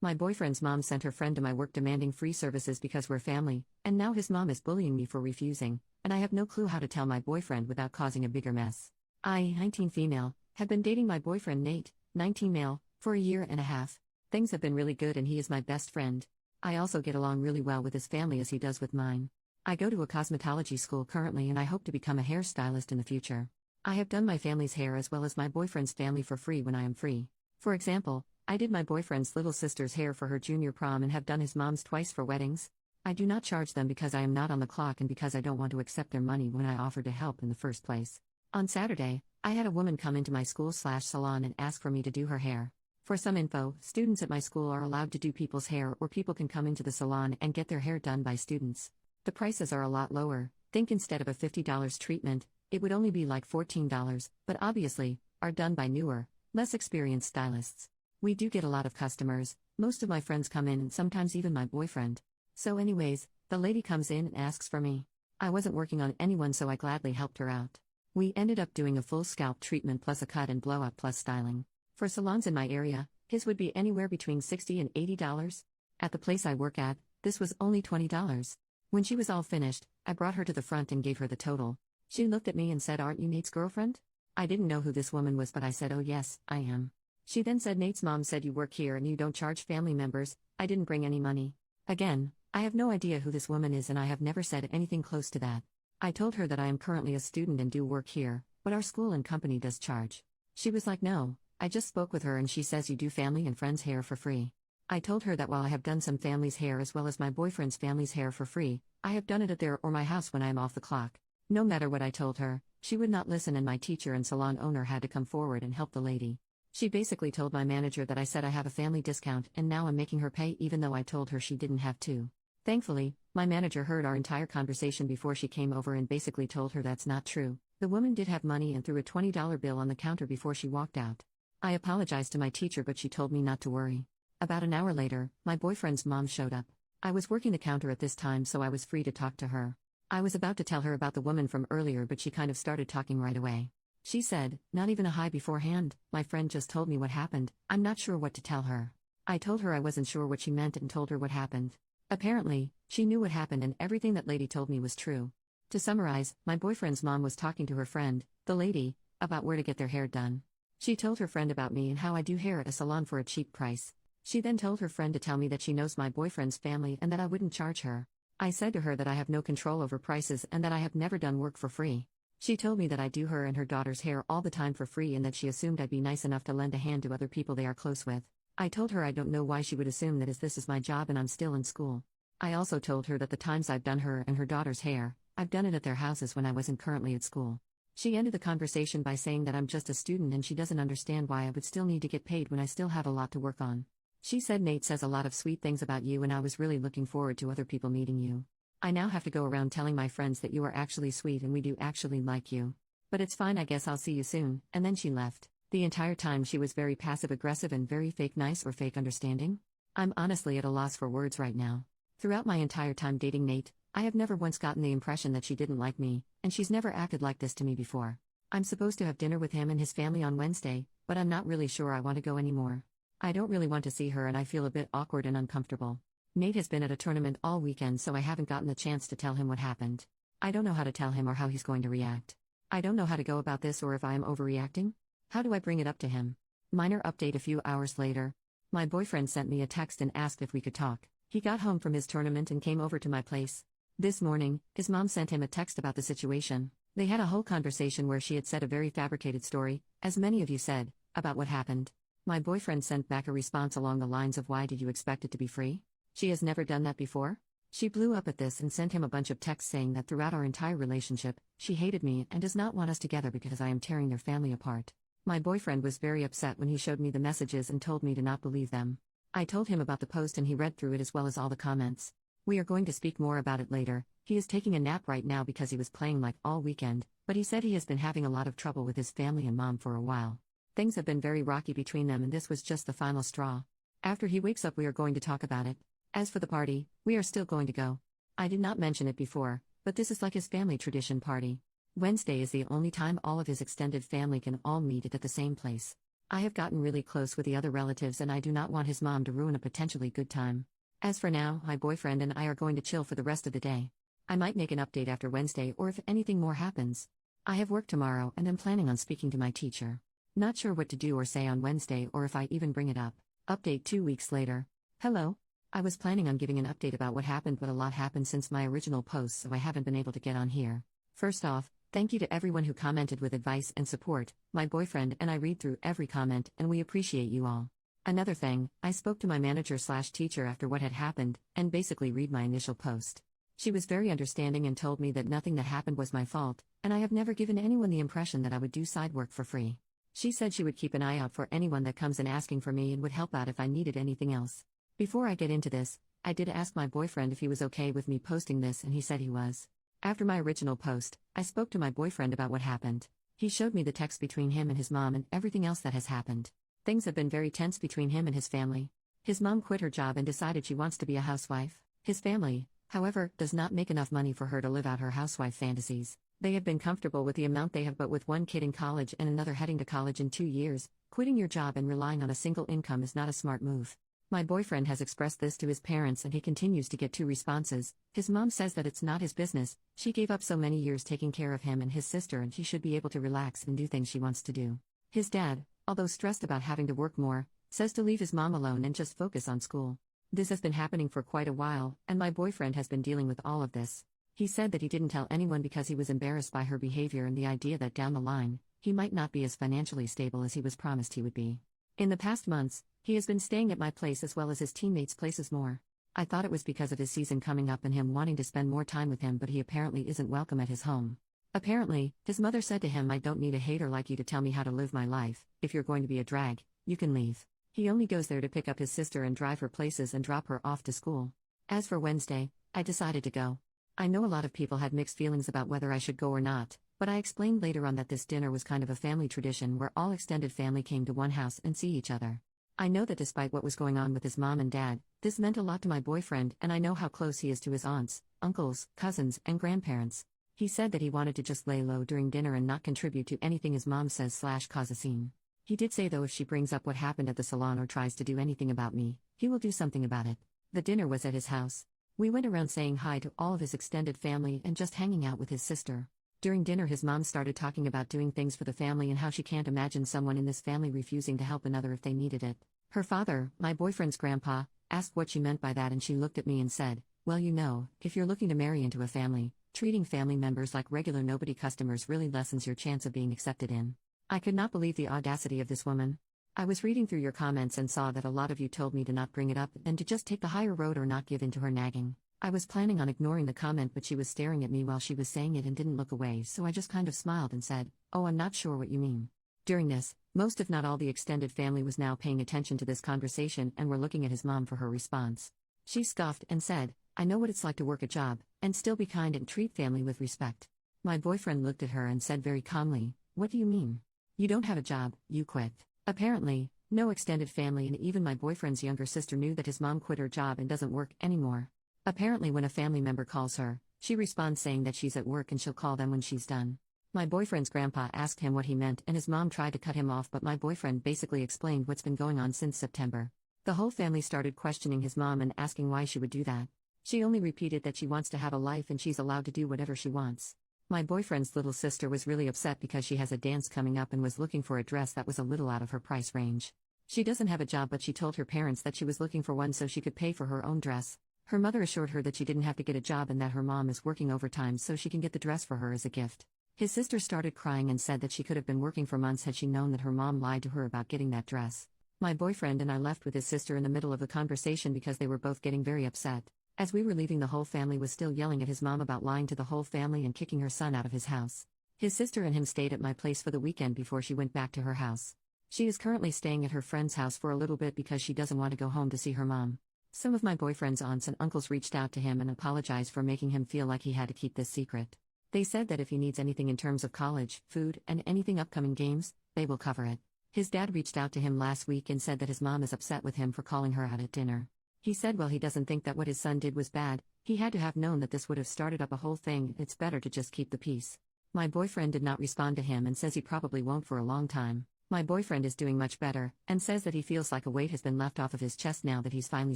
My boyfriend's mom sent her friend to my work demanding free services because we're family, and now his mom is bullying me for refusing, and I have no clue how to tell my boyfriend without causing a bigger mess. I, 19 female, have been dating my boyfriend Nate, 19 male, for a year and a half. Things have been really good and he is my best friend. I also get along really well with his family as he does with mine. I go to a cosmetology school currently and I hope to become a hairstylist in the future. I have done my family's hair as well as my boyfriend's family for free when I am free. For example, I did my boyfriend's little sister's hair for her junior prom and have done his mom's twice for weddings. I do not charge them because I am not on the clock and because I don't want to accept their money when I offered to help in the first place. On Saturday, I had a woman come into my school/salon and ask for me to do her hair. For some info, students at my school are allowed to do people's hair or people can come into the salon and get their hair done by students. The prices are a lot lower. Think instead of a $50 treatment, it would only be like $14, but obviously, are done by newer, less experienced stylists. We do get a lot of customers, most of my friends come in and sometimes even my boyfriend. So anyways, the lady comes in and asks for me. I wasn't working on anyone so I gladly helped her out. We ended up doing a full scalp treatment plus a cut and blow up plus styling. For salons in my area, his would be anywhere between $60 and $80. At the place I work at, this was only $20. When she was all finished, I brought her to the front and gave her the total. She looked at me and said, "Aren't you Nate's girlfriend?" I didn't know who this woman was but I said, "Oh yes, I am." She then said, "Nate's mom said you work here and you don't charge family members." I didn't bring any money. Again, I have no idea who this woman is and I have never said anything close to that. I told her that I am currently a student and do work here, but our school and company does charge. She was like, "No, I just spoke with her and she says you do family and friends' hair for free." I told her that while I have done some family's hair as well as my boyfriend's family's hair for free, I have done it at their or my house when I am off the clock. No matter what I told her, she would not listen and my teacher and salon owner had to come forward and help the lady. She basically told my manager that I said I have a family discount and now I'm making her pay even though I told her she didn't have to. Thankfully, my manager heard our entire conversation before she came over and basically told her that's not true. The woman did have money and threw a $20 bill on the counter before she walked out. I apologized to my teacher but she told me not to worry. About an hour later, my boyfriend's mom showed up. I was working the counter at this time so I was free to talk to her. I was about to tell her about the woman from earlier but she kind of started talking right away. She said, "Not even a hi beforehand, my friend just told me what happened, I'm not sure what to tell her." I told her I wasn't sure what she meant and told her what happened. Apparently, she knew what happened and everything that lady told me was true. To summarize, my boyfriend's mom was talking to her friend, the lady, about where to get their hair done. She told her friend about me and how I do hair at a salon for a cheap price. She then told her friend to tell me that she knows my boyfriend's family and that I wouldn't charge her. I said to her that I have no control over prices and that I have never done work for free. She told me that I do her and her daughter's hair all the time for free and that she assumed I'd be nice enough to lend a hand to other people they are close with. I told her I don't know why she would assume that as this is my job and I'm still in school. I also told her that the times I've done her and her daughter's hair, I've done it at their houses when I wasn't currently at school. She ended the conversation by saying that I'm just a student and she doesn't understand why I would still need to get paid when I still have a lot to work on. She said Nate says a lot of sweet things about you and I was really looking forward to other people meeting you. I now have to go around telling my friends that you are actually sweet and we do actually like you. But it's fine, I guess I'll see you soon, and then she left. The entire time she was very passive-aggressive and very fake nice or fake understanding. I'm honestly at a loss for words right now. Throughout my entire time dating Nate, I have never once gotten the impression that she didn't like me, and she's never acted like this to me before. I'm supposed to have dinner with him and his family on Wednesday, but I'm not really sure I want to go anymore. I don't really want to see her and I feel a bit awkward and uncomfortable. Nate has been at a tournament all weekend so I haven't gotten the chance to tell him what happened. I don't know how to tell him or how he's going to react. I don't know how to go about this or if I am overreacting. How do I bring it up to him? Minor update: a few hours later. My boyfriend sent me a text and asked if we could talk. He got home from his tournament and came over to my place. This morning, his mom sent him a text about the situation. They had a whole conversation where she had said a very fabricated story, as many of you said, about what happened. My boyfriend sent back a response along the lines of, "Why did you expect it to be free? She has never done that before?" She blew up at this and sent him a bunch of texts saying that throughout our entire relationship, she hated me and does not want us together because I am tearing their family apart. My boyfriend was very upset when he showed me the messages and told me to not believe them. I told him about the post and he read through it as well as all the comments. We are going to speak more about it later. He is taking a nap right now because he was playing like all weekend, but he said he has been having a lot of trouble with his family and mom for a while. Things have been very rocky between them and this was just the final straw. After he wakes up we are going to talk about it. As for the party, we are still going to go. I did not mention it before, but this is like his family tradition party. Wednesday is the only time all of his extended family can all meet at the same place. I have gotten really close with the other relatives and I do not want his mom to ruin a potentially good time. As for now, my boyfriend and I are going to chill for the rest of the day. I might make an update after Wednesday or if anything more happens. I have work tomorrow and am planning on speaking to my teacher. Not sure what to do or say on Wednesday or if I even bring it up. Update 2 weeks later. Hello. I was planning on giving an update about what happened, but a lot happened since my original post, so I haven't been able to get on here. First off, thank you to everyone who commented with advice and support. My boyfriend and I read through every comment and we appreciate you all. Another thing, I spoke to my manager/teacher after what had happened and basically read my initial post. She was very understanding and told me that nothing that happened was my fault, and I have never given anyone the impression that I would do side work for free. She said she would keep an eye out for anyone that comes in asking for me and would help out if I needed anything else. Before I get into this, I did ask my boyfriend if he was okay with me posting this and he said he was. After my original post, I spoke to my boyfriend about what happened. He showed me the text between him and his mom and everything else that has happened. Things have been very tense between him and his family. His mom quit her job and decided she wants to be a housewife. His family, however, does not make enough money for her to live out her housewife fantasies. They have been comfortable with the amount they have, but with one kid in college and another heading to college in 2 years, quitting your job and relying on a single income is not a smart move. My boyfriend has expressed this to his parents and he continues to get 2 responses. His mom says that it's not his business, she gave up so many years taking care of him and his sister and he should be able to relax and do things she wants to do. His dad, although stressed about having to work more, says to leave his mom alone and just focus on school. This has been happening for quite a while, and my boyfriend has been dealing with all of this. He said that he didn't tell anyone because he was embarrassed by her behavior and the idea that down the line, he might not be as financially stable as he was promised he would be. In the past months, he has been staying at my place as well as his teammates' places more. I thought it was because of his season coming up and him wanting to spend more time with him, but he apparently isn't welcome at his home. Apparently, his mother said to him, "I don't need a hater like you to tell me how to live my life. If you're going to be a drag, you can leave." He only goes there to pick up his sister and drive her places and drop her off to school. As for Wednesday, I decided to go. I know a lot of people had mixed feelings about whether I should go or not, but I explained later on that this dinner was kind of a family tradition where all extended family came to one house and see each other. I know that despite what was going on with his mom and dad, this meant a lot to my boyfriend, and I know how close he is to his aunts, uncles, cousins, and grandparents. He said that he wanted to just lay low during dinner and not contribute to anything his mom says/cause a scene. He did say though if she brings up what happened at the salon or tries to do anything about me, he will do something about it. The dinner was at his house. We went around saying hi to all of his extended family and just hanging out with his sister. During dinner his mom started talking about doing things for the family and how she can't imagine someone in this family refusing to help another if they needed it. Her father, my boyfriend's grandpa, asked what she meant by that and she looked at me and said, "Well, you know, if you're looking to marry into a family, treating family members like regular nobody customers really lessens your chance of being accepted in." I could not believe the audacity of this woman. I was reading through your comments and saw that a lot of you told me to not bring it up and to just take the higher road or not give in to her nagging. I was planning on ignoring the comment, but she was staring at me while she was saying it and didn't look away, so I just kind of smiled and said, "Oh, I'm not sure what you mean." During this, most if not all the extended family was now paying attention to this conversation and were looking at his mom for her response. She scoffed and said, "I know what it's like to work a job, and still be kind and treat family with respect." My boyfriend looked at her and said very calmly, "What do you mean? You don't have a job, you quit." Apparently, no extended family and even my boyfriend's younger sister knew that his mom quit her job and doesn't work anymore. Apparently when a family member calls her, she responds saying that she's at work and she'll call them when she's done. My boyfriend's grandpa asked him what he meant and his mom tried to cut him off, but my boyfriend basically explained what's been going on since September. The whole family started questioning his mom and asking why she would do that. She only repeated that she wants to have a life and she's allowed to do whatever she wants. My boyfriend's little sister was really upset because she has a dance coming up and was looking for a dress that was a little out of her price range. She doesn't have a job, but she told her parents that she was looking for one so she could pay for her own dress. Her mother assured her that she didn't have to get a job and that her mom is working overtime so she can get the dress for her as a gift. His sister started crying and said that she could have been working for months had she known that her mom lied to her about getting that dress. My boyfriend and I left with his sister in the middle of the conversation because they were both getting very upset. As we were leaving, the whole family was still yelling at his mom about lying to the whole family and kicking her son out of his house. His sister and him stayed at my place for the weekend before she went back to her house. She is currently staying at her friend's house for a little bit because she doesn't want to go home to see her mom. Some of my boyfriend's aunts and uncles reached out to him and apologized for making him feel like he had to keep this secret. They said that if he needs anything in terms of college, food, and anything upcoming games, they will cover it. His dad reached out to him last week and said that his mom is upset with him for calling her out at dinner. He said well, he doesn't think that what his son did was bad, he had to have known that this would have started up a whole thing, it's better to just keep the peace. My boyfriend did not respond to him and says he probably won't for a long time. My boyfriend is doing much better, and says that he feels like a weight has been left off of his chest now that he's finally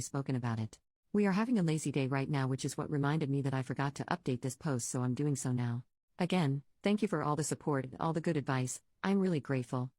spoken about it. We are having a lazy day right now, which is what reminded me that I forgot to update this post, so I'm doing so now. Again, thank you for all the support and all the good advice, I'm really grateful.